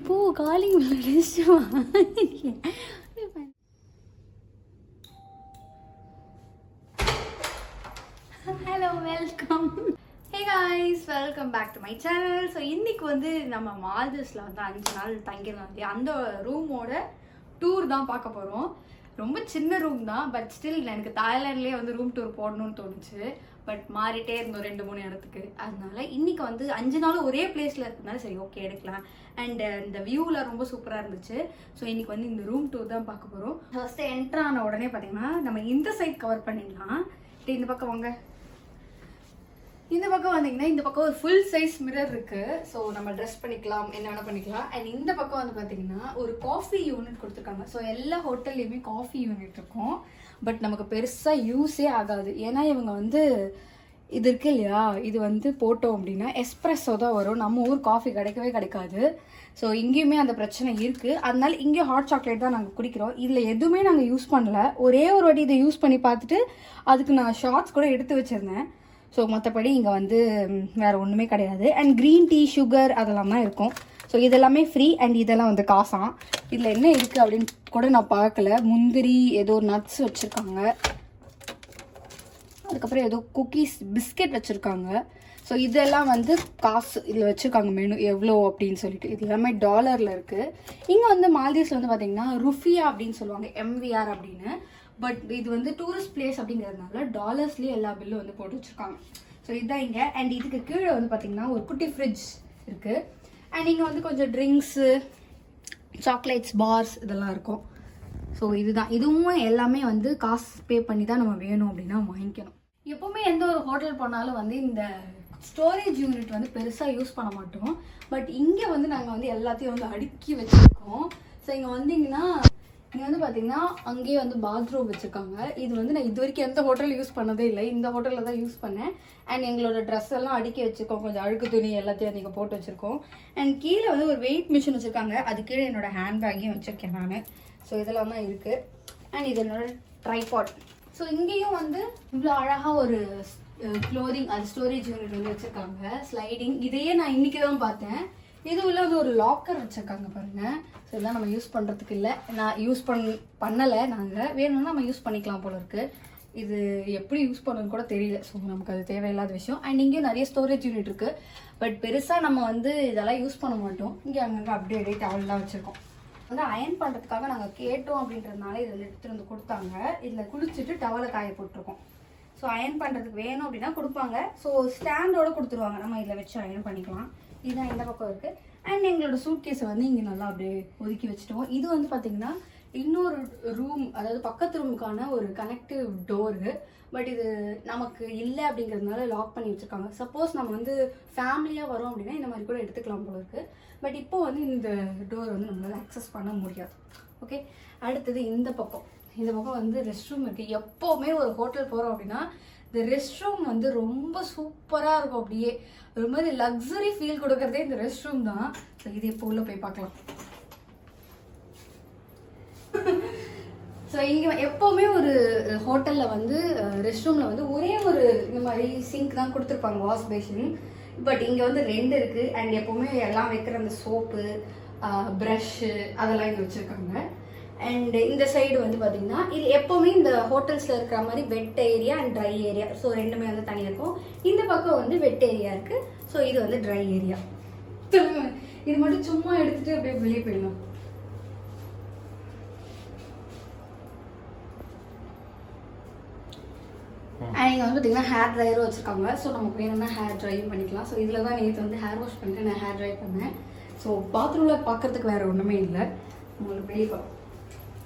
போ calling hello welcome. Hey guys, welcome back to my channel. So இன்னைக்கு வந்து நம்ம மால்தீவ்ஸில் வந்து 5 நாள் தங்கியிருந்தோம் இல்லையா, அந்த ரூமோட டூர் தான் பார்க்க போகிறோம். ரொம்ப சின்ன ரூம் தான், பட் ஸ்டில் எனக்கு தாய்லாண்ட்லேயே வந்து ரூம் டூர் போடணும்னு தோணுச்சு. பட் மாறிட்டே இருந்தோம் 2-3 இடத்துக்கு. அதனால இன்னைக்கு வந்து 5 நாள் ஒரே பிளேஸில் இருக்கிறதுனால சரி ஓகே எடுக்கலாம். அண்ட் இந்த வியூவில் ரொம்ப சூப்பராக இருந்துச்சு. ஸோ இன்னைக்கு வந்து இந்த ரூம் டூர் தான் பார்க்க போகிறோம். ஃபர்ஸ்ட்டு என்ட்ரு ஆன உடனே பார்த்தீங்கன்னா நம்ம இந்த சைட் கவர் பண்ணிடலாம். இந்த பக்கம் வாங்க. இந்த பக்கம் வந்தீங்கன்னா இந்த பக்கம் ஒரு ஃபுல் சைஸ் மிரர் இருக்கு. ஸோ நம்ம ட்ரெஸ் பண்ணிக்கலாம், என்ன வேணா பண்ணிக்கலாம். அண்ட் இந்த பக்கம் வந்து பார்த்தீங்கன்னா ஒரு காஃபி யூனிட் கொடுத்துருக்காங்க. ஸோ எல்லா ஹோட்டல்லையுமே காஃபி யூனிட் இருக்கும். பட் நமக்கு பெருசாக யூஸே ஆகாது. ஏன்னா இவங்க வந்து இது இருக்கு இல்லையா, இது வந்து போட்டோம் அப்படின்னா எஸ்ப்ரெஸோ தான் வரும். நம்ம ஊர் காஃபி கிடைக்கவே கிடைக்காது. ஸோ இங்கேயுமே அந்த பிரச்சனை இருக்குது. அதனால இங்கே ஹாட் சாக்லேட் தான் நாங்கள் குடிக்கிறோம். இதில் எதுவுமே நாங்கள் யூஸ் பண்ணல. ஒரே ஒரு வாட்டி இதை யூஸ் பண்ணி பார்த்துட்டு அதுக்கு நான் ஷார்ட்ஸ் கூட எடுத்து வச்சுருந்தேன். ஸோ மற்றபடி இங்கே வந்து வேறு ஒன்றுமே கிடையாது. அண்ட் க்ரீன் டீ, சுகர் அதெல்லாம் தான் இருக்கும். ஸோ இதெல்லாமே ஃப்ரீ. அண்ட் இதெல்லாம் வந்து காசாம். இதில் என்ன இருக்குது அப்படின்னு கூட நான் பார்க்கல. முந்திரி, ஏதோ நட்ஸ் வச்சுருக்காங்க. அதுக்கப்புறம் ஏதோ குக்கீஸ், பிஸ்கெட் வச்சுருக்காங்க. ஸோ இதெல்லாம் வந்து காசு இதில் வச்சுருக்காங்க, மெனு எவ்வளோ அப்படின்னு சொல்லிட்டு. இது எல்லாமே டாலரில் இருக்குது. இங்கே வந்து மால்தீவ்ஸில் வந்து பார்த்திங்கன்னா ருஃபியா அப்படின்னு சொல்லுவாங்க, MVR அப்படின்னு. பட் இது வந்து டூரிஸ்ட் பிளேஸ் அப்படிங்கிறதுனால டாலர்ஸ்லேயே எல்லா பில்லும் வந்து போட்டு வச்சுருக்காங்க. ஸோ இதுதான் இங்கே. அண்ட் இதுக்கு கீழே வந்து பார்த்திங்கன்னா ஒரு குட்டி ஃப்ரிட்ஜ் இருக்குது. அண்ட் இங்கே வந்து கொஞ்சம் ட்ரிங்க்ஸு, சாக்லேட்ஸ், பார்ஸ் இதெல்லாம் இருக்கும். ஸோ இதுவும் எல்லாமே வந்து காசு பே பண்ணி தான் நம்ம வேணும் அப்படின்னா வாங்கிக்கணும். எப்போவுமே எந்த ஒரு ஹோட்டல் போனாலும் வந்து இந்த ஸ்டோரேஜ் யூனிட் வந்து பெருசாக யூஸ் பண்ண மாட்டோம். பட் இங்கே வந்து நாங்கள் வந்து எல்லாத்தையும் வந்து அடுக்கி வச்சுருக்கோம். ஸோ இங்கே வந்தீங்கன்னா இங்கே வந்து பார்த்தீங்கன்னா அங்கேயே வந்து பாத்ரூம் வச்சுருக்காங்க. இது வந்து நான் இது வரைக்கும் எந்த ஹோட்டல் யூஸ் பண்ணதே இல்லை. இந்த ஹோட்டலில் தான் யூஸ் பண்ணேன். அண்ட் எங்களோட ட்ரெஸ் எல்லாம் அடுக்கி வச்சுருக்கோம். கொஞ்சம் அழுக்கு துணி எல்லாத்தையும் நீங்கள் போட்டு வச்சுருக்கோம். அண்ட் கீழே வந்து ஒரு வெயிட் மிஷின் வச்சுருக்காங்க. அது கீழே என்னோட ஹேண்ட் பேக்கையும் வச்சுருக்கேன் நான். ஸோ இதெல்லாம் தான் இருக்குது. அண்ட் இது என்னோட ட்ரைபாட். ஸோ இங்கேயும் வந்து இவ்வளோ அழகாக ஒரு க்ளோதிங், அது ஸ்டோரேஜ் யூனிட் வந்து வச்சுருக்காங்க. ஸ்லைடிங், இதையே நான் இன்றைக்கி தான் பார்த்தேன். இதுவும் வந்து ஒரு லாக்கர் வச்சுருக்காங்க பாருங்கள். ஸோ இதெல்லாம் நம்ம யூஸ் பண்ணுறதுக்கு இல்லை. நான் யூஸ் பண்ணலை. நாங்கள் வேணும்னா நம்ம யூஸ் பண்ணிக்கலாம் போல இருக்குது. இது எப்படி யூஸ் பண்ணணும்னு கூட தெரியல. ஸோ நமக்கு அது தேவையில்லாத விஷயம். அண்ட் இங்கேயும் நிறைய ஸ்டோரேஜ் யூனிட் இருக்குது. பட் பெருசாக நம்ம வந்து இதெல்லாம் யூஸ் பண்ண மாட்டோம். இங்கே அங்கங்கே அப்படியே டவல்லாம் வச்சுருக்கோம். வந்து அயன் பண்ணுறதுக்காக நாங்கள் கேட்டோம் அப்படின்றதுனால இதில் எடுத்துகிட்டு வந்து கொடுத்தாங்க. இதில் குளிச்சுட்டு டவலை காய போட்டிருக்கோம். ஸோ அயன் பண்ணுறதுக்கு வேணும் அப்படின்னா கொடுப்பாங்க. ஸோ ஸ்டாண்டோடு கொடுத்துருவாங்க, நம்ம இதில் வச்சு அயன் பண்ணிக்கலாம். இதுதான் இந்த பக்கம் இருக்குது. அண்ட் எங்களோட சூட் கேஸை வந்து இங்கே நல்லா அப்படியே ஒதுக்கி வச்சுட்டோம். இது வந்து பார்த்திங்கன்னா இன்னொரு ரூம், அதாவது பக்கத்து ரூமுக்கான ஒரு கனெக்டிவ் டோரு. பட் இது நமக்கு இல்லை அப்படிங்கிறதுனால லாக் பண்ணி வச்சுருக்காங்க. சப்போஸ் நம்ம வந்து ஃபேமிலியாக வரோம் அப்படின்னா இந்த மாதிரி கூட எடுத்துக்கலாம் போல இருக்குது. பட் இப்போ வந்து இந்த டோர் வந்து நம்மளால் அக்சஸ் பண்ண முடியாது. ஓகே, அடுத்தது இந்த பக்கம் வந்து ரெஸ்ட் ரூம் இருக்குது. எப்போவுமே ஒரு ஹோட்டல் போகிறோம் அப்படின்னா இந்த ரெஸ்ட் ரூம் வந்து ரொம்ப சூப்பராக இருக்கும். அப்படியே ஒரு மாதிரி லக்ஸரி ஃபீல் கொடுக்கறதே இந்த ரெஸ்ட் ரூம் தான். ஸோ இது எப்போ உள்ள போய் பார்க்கலாம். ஸோ இங்கே எப்போவுமே ஒரு ஹோட்டலில் வந்து ரெஸ்ட் ரூமில் வந்து ஒரே ஒரு இந்த மாதிரி சிங்க் தான் கொடுத்துருப்பாங்க, வாஷ் பேஷன். பட் இங்கே வந்து 2 இருக்குது. அண்ட் எப்போவுமே எல்லாம் வைக்கிற அந்த சோப்பு, ப்ரஷ்ஷு அதெல்லாம் இங்கே வச்சுருக்காங்க. அண்ட் இந்த சைடு வந்து பார்த்தீங்கன்னா இது எப்போவுமே இந்த ஹோட்டல்ஸில் இருக்கிற மாதிரி வெட் area and try area. So ரெண்டுமே வந்து தனியாக இருக்கும். இந்த பக்கம் வந்து வெட் ஏரியா இருக்குது. ஸோ இது வந்து ட்ரை ஏரியா. இது மட்டும் சும்மா எடுத்துகிட்டு அப்படியே வெளியே போயிடலாம். அண்ட் இங்கே வந்து பார்த்தீங்கன்னா ஹேர் ட்ரையரும் வச்சுருக்காங்க. ஸோ நமக்கு வேணும்னா ஹேர் ட்ரையும் பண்ணிக்கலாம். ஸோ இதில் தான் நேற்று வந்து ஹேர் வாஷ் பண்ணிட்டு நான் ஹேர் ட்ரை பண்ணேன். ஸோ பாத்ரூமில் பார்க்குறதுக்கு வேறு ஒன்றுமே இல்லை, உங்களுக்கு வெளியே பார்ப்போம்.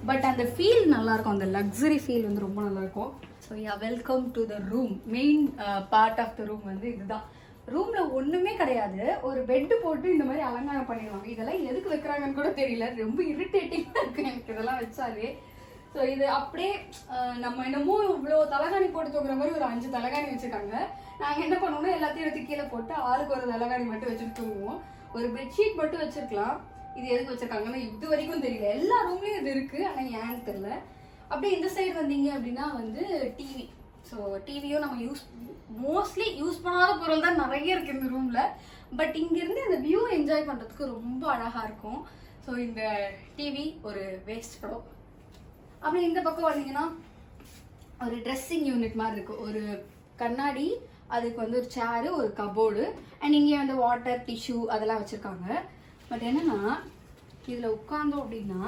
பட் அந்த ஃபீல் நல்லாயிருக்கும், அந்த லக்ஸரி ஃபீல் வந்து ரொம்ப நல்லாயிருக்கும். So welcome to the room. Main part of the room வந்து இதுதான். ரூமில் ஒன்றுமே கிடையாது. ஒரு பெட்டு போட்டு இந்த மாதிரி அலங்காரம் பண்ணிடுவாங்க. இதெல்லாம் எதுக்கு வைக்கிறாங்கன்னு கூட தெரியல. ரொம்ப இரிட்டேட்டிங்காக இருக்குது எனக்கு இதெல்லாம் வச்சாலே. ஸோ இது அப்படியே நம்ம என்னமோ இவ்வளோ தலகாணி போட்டு தூக்குற மாதிரி ஒரு 5 தலகாணி வச்சுருக்காங்க. நாங்கள் என்ன பண்ணுவோம்னா எல்லாத்தையும் எடுத்து கீழே போட்டு ஆளுக்கு ஒரு தலகாணி மட்டும் வச்சுட்டு தூங்குவோம். ஒரு பெட்ஷீட் மட்டும் வச்சுருக்கலாம். இது எதுக்கு வச்சுருக்காங்கன்னா இது வரைக்கும் தெரியல. எல்லா ரூம்லேயும் இது இருக்குது, ஆனால் ஏன்னு தெரியல. அப்படியே இந்த சைடு வந்தீங்க அப்படின்னா வந்து டிவி. ஸோ டிவியும் நம்ம மோஸ்ட்லி யூஸ் பண்ணாத பொருள் தான் நிறைய இருக்குது இந்த ரூமில். பட் இங்கிருந்து அந்த வியூ என்ஜாய் பண்ணுறதுக்கு ரொம்ப அழகாக இருக்கும். ஸோ இந்த டிவி ஒரு வேஸ்ட் ப்ரோ. அப்படி இந்த பக்கம் வந்தீங்கன்னா ஒரு ட்ரெஸ்ஸிங் யூனிட் மாதிரி இருக்கும். ஒரு கண்ணாடி, அதுக்கு வந்து ஒரு சேரு, ஒரு கபோர்டு, அண்ட் இங்கே வந்து வாட்டர், டிஷ்யூ அதெல்லாம் வச்சுருக்காங்க. பட் என்னன்னா இதில் உட்காந்தோம் அப்படின்னா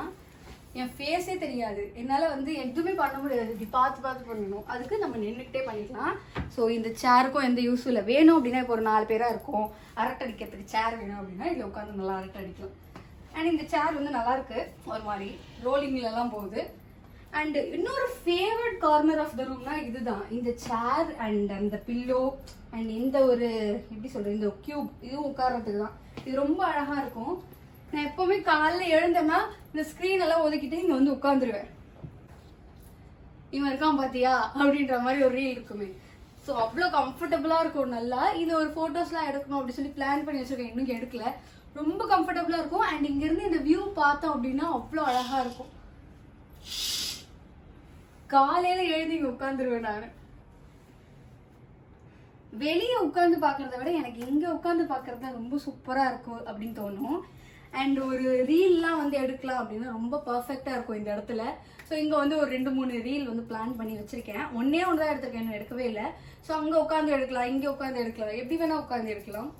என் ஃபேஸே தெரியாது. என்னால் வந்து எதுவுமே பண்ண முடியாது, இப்படி பார்த்து பார்த்து பண்ணணும். அதுக்கு நம்ம நின்றுக்கிட்டே பண்ணிக்கலாம். ஸோ இந்த சேருக்கும் எந்த யூஸும் இல்லை. வேணும் அப்படின்னா இப்போ ஒரு 4 பேராக இருக்கும், அரட்டை அடிக்கிறதுக்கு சேர் வேணும் அப்படின்னா இதில் உட்காந்து நல்லா அரட்டை அடிக்கலாம். அண்ட் இந்த சேர் வந்து நல்லாயிருக்கு, ஒரு மாதிரி ரோலிங்லலாம் போகுது. அண்ட் இன்னொரு ஃபேவரட் கார்னர் ஆஃப் த ரூம்னா இதுதான், இந்த சேர் அண்ட் அந்த பில்லோ அண்ட் இந்த ஒரு எப்படி சொல்கிறது, இந்த கியூப், இதுவும் உட்கார்றதுக்கு தான். இது ரொம்ப அழகாக இருக்கும். நான் எப்போவுமே காலைல எழுந்தேன்னா இந்த ஸ்க்ரீன் எல்லாம் ஒதுக்கிட்டு இங்கே வந்து உட்காந்துருவேன். இவன் இருக்கான் பார்த்தியா அப்படின்ற மாதிரி ஒரு ரீல் இருக்குமே. ஸோ அவ்வளோ கம்ஃபர்டபுளாக இருக்கும். நல்லா இது ஒரு ஃபோட்டோஸ்லாம் எடுக்கணும் அப்படின்னு சொல்லி பிளான் பண்ணி வச்சுருக்கேன், இன்னும் எடுக்கல. ரொம்ப கம்ஃபர்டபுளாக இருக்கும். அண்ட் இங்கேருந்து இந்த வியூ பார்த்தோம் அப்படின்னா அவ்வளோ அழகாக இருக்கும். காலையில எழுதி இங்க உட்காந்துருவேன் நான். வெளியே உட்காந்து பாக்குறத விட எனக்கு இங்க உட்காந்து பாக்குறது தான் ரொம்ப சூப்பரா இருக்கும் அப்படின்னு தோணும். அண்ட் ஒரு ரீல்லாம் வந்து எடுக்கலாம் அப்படின்னா ரொம்ப பர்ஃபெக்டா இருக்கும் இந்த இடத்துல. ஸோ இங்க வந்து ஒரு 2-3 ரீல் வந்து பிளான் பண்ணி வச்சிருக்கேன். ஒன்னே ஒன்று தான் எடுத்திருக்கேன், இன்னும் எடுக்கவே இல்லை. ஸோ அங்க உட்காந்து எடுக்கலாம், இங்க உட்காந்து எடுக்கலாம், எப்படி வேணா உட்காந்து எடுக்கலாம்.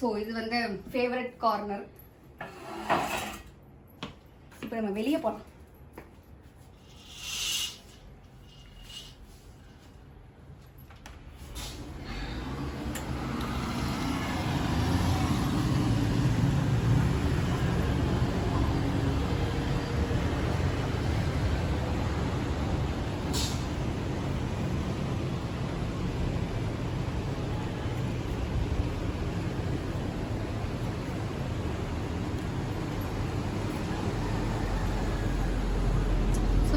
ஸோ இது வந்து ஃபேவரட் கார்னர். இப்போ நம்ம வெளியே போகலாம்.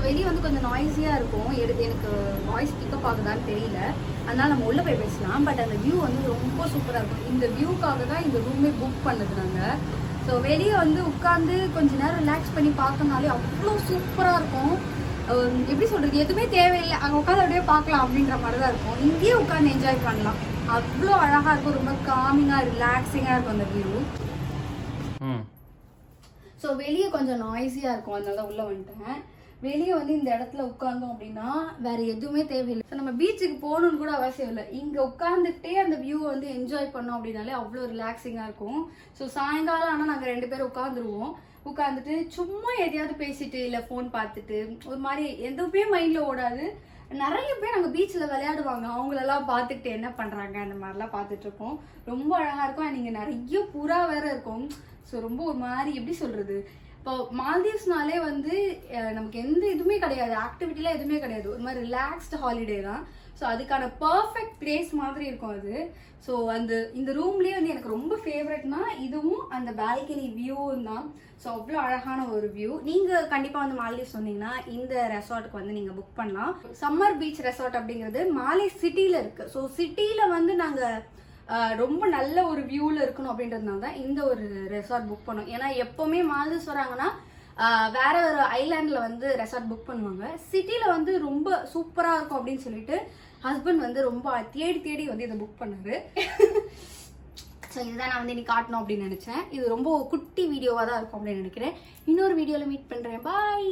வெளியே வந்து கொஞ்சம் நாய்ஸியாக இருக்கும். எனக்கு வாய்ஸ் பிக்கப் ஆகுதான்னு தெரியல, அதனால நம்ம உள்ளே போய் பேசலாம். பட் அந்த வியூ வந்து ரொம்ப சூப்பராக இருக்கும். இந்த வியூக்காக தான் இந்த ரூமே புக் பண்ணது நாங்கள். ஸோ வெளியே வந்து உட்காந்து கொஞ்ச நேரம் ரிலாக்ஸ் பண்ணி பார்த்தோம்னாலே அவ்வளோ சூப்பராக இருக்கும். எப்படி சொல்கிறது, எதுவுமே தேவையில்லை, அங்கே உட்காந்து அப்படியே பார்க்கலாம் அப்படின்ற மாதிரி தான் இருக்கும். இங்கேயே உட்காந்து என்ஜாய் பண்ணலாம், அவ்வளோ அழகாக இருக்கும். ரொம்ப காமிங்காக ரிலாக்ஸிங்காக இருக்கும் அந்த வியூ. ஸோ வெளியே கொஞ்சம் நாய்ஸியாக இருக்கும், அதனால தான் உள்ளே வந்துட்டேன். வெளியே வந்து இந்த இடத்துல உட்கார்ந்தோம் அப்படின்னா வேற எதுவுமே தேவையில்லை. ஸோ நம்ம பீச்சுக்கு போகணும்னு கூட அவசியம் இல்லை, இங்கே உட்காந்துக்கிட்டே அந்த வியூவை வந்து என்ஜாய் பண்ணோம் அப்படின்னாலே அவ்வளோ ரிலாக்ஸிங்காக இருக்கும். ஸோ சாயங்காலம் ஆனால் நாங்கள் 2 பேரும் உட்காந்துருவோம். உட்காந்துட்டு சும்மா எதையாவது பேசிட்டு இல்லை ஃபோன் பார்த்துட்டு ஒரு மாதிரி எதுவுமே மைண்டில் ஓடாது. நிறைய பேர் நாங்கள் பீச்சில் விளையாடுவாங்க, அவங்களெல்லாம் பார்த்துக்கிட்டு என்ன பண்ணுறாங்க அந்த மாதிரிலாம் பார்த்துட்டு இருப்போம். ரொம்ப அழகாக இருக்கும். அண்ட் இங்கே நிறைய புறா வேற இருக்கும். ஸோ ரொம்ப ஒரு மாதிரி எப்படி சொல்கிறது, இப்போ மால்தீவ்ஸ்னாலே வந்து நமக்கு எந்த இதுவுமே கிடையாது, ஆக்டிவிட்டிலாம் எதுவுமே கிடையாது, ஒரு மாதிரி ரிலாக்ஸ்டு ஹாலிடே தான். ஸோ அதுக்கான பர்ஃபெக்ட் பிளேஸ் மாதிரி இருக்கும் அது. ஸோ இந்த ரூம்லேயே வந்து எனக்கு ரொம்ப ஃபேவரட்னா இதுவும் அந்த பால்கனி வியூவும் தான். ஸோ அவ்வளோ அழகான ஒரு வியூ. நீங்கள் கண்டிப்பாக வந்து மால்தீவ்ஸ் வந்தீங்கன்னா இந்த ரெசார்ட்டுக்கு வந்து நீங்கள் புக் பண்ணலாம். சம்மர் பீச் ரெசார்ட் அப்படிங்கிறது மாலே சிட்டியில் இருக்குது. ஸோ சிட்டியில் வந்து நாங்கள் ரொம்ப நல்ல ஒரு வியூவில் இருக்கணும் அப்படின்றதுனால தான் இந்த ஒரு ரெசார்ட் புக் பண்ணோம். ஏன்னா எப்போவுமே மால்தீவ்ஸ் வராங்கன்னா வேற ஒரு ஐலாண்டில் வந்து ரெசார்ட் புக் பண்ணுவாங்க. சிட்டியில் வந்து ரொம்ப சூப்பராக இருக்கும் அப்படின்னு சொல்லிட்டு ஹஸ்பண்ட் வந்து ரொம்ப தேடி வந்து இதை புக் பண்ணாரு. ஸோ இதுதான் நான் வந்து இன்னைக்கு காட்டணும் அப்படின்னு நினச்சேன். இது ரொம்ப குட்டி வீடியோவாக தான் இருக்கும் அப்படின்னு நினைக்கிறேன். இன்னொரு வீடியோவில் மீட் பண்ணுறேன். பாய்.